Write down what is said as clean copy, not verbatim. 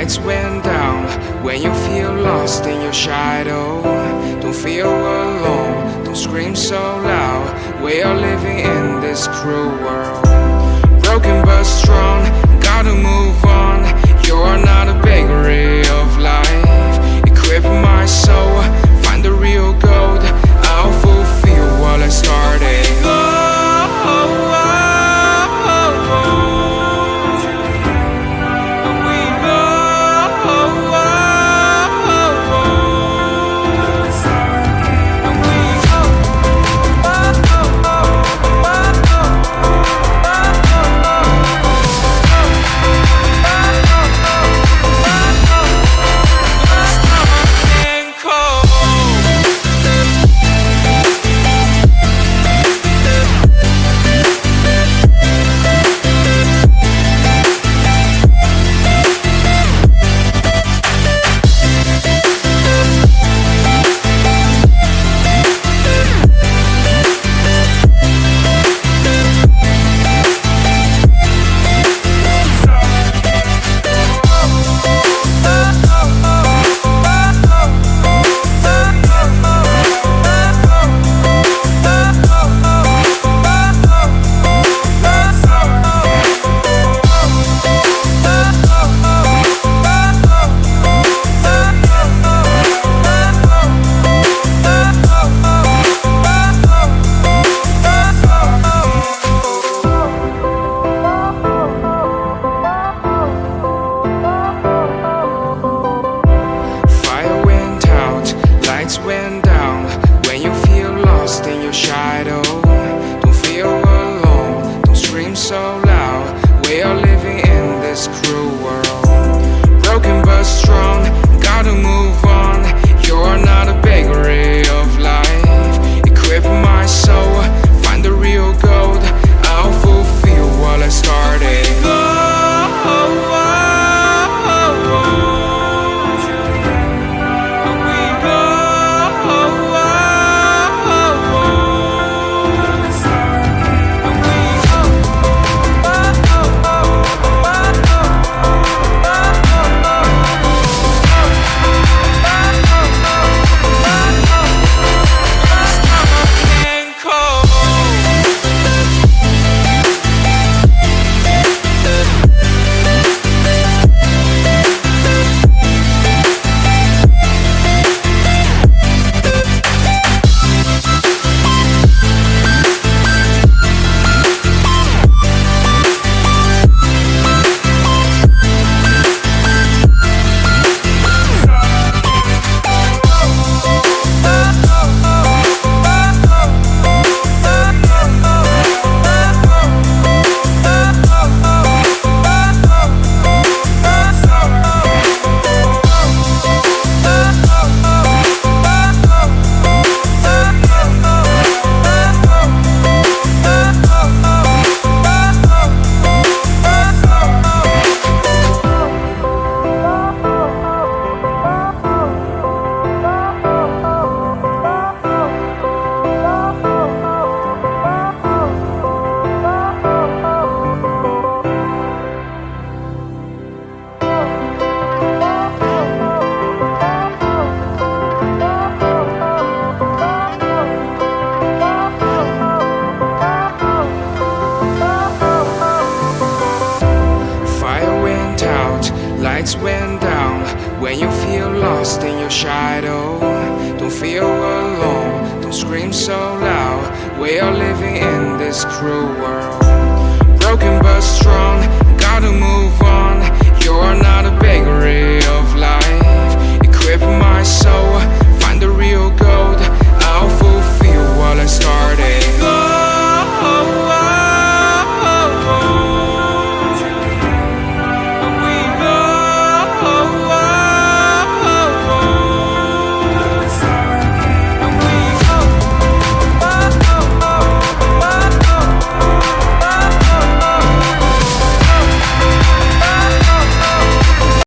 lights went down. When you feel lost in your shadow, don't feel alone, don't scream so loud. We are living in this cruel world, broken but strong, gotta move on. You're not a bakery of life, equip my soul, find the real gold. I'll fulfill what I started. Went down. When you feel lost in your shadow, don't feel alone, don't scream so loud. We are living in this cruel world, broken but strong, gotta move on. You're not a bakery of life, equip my soul, find the real gold. I'll fulfill what I started. Lights went down. When you feel lost in your shadow, don't feel alone, don't scream so loud. We are living in this cruel world, broken but strong, gotta move on. You're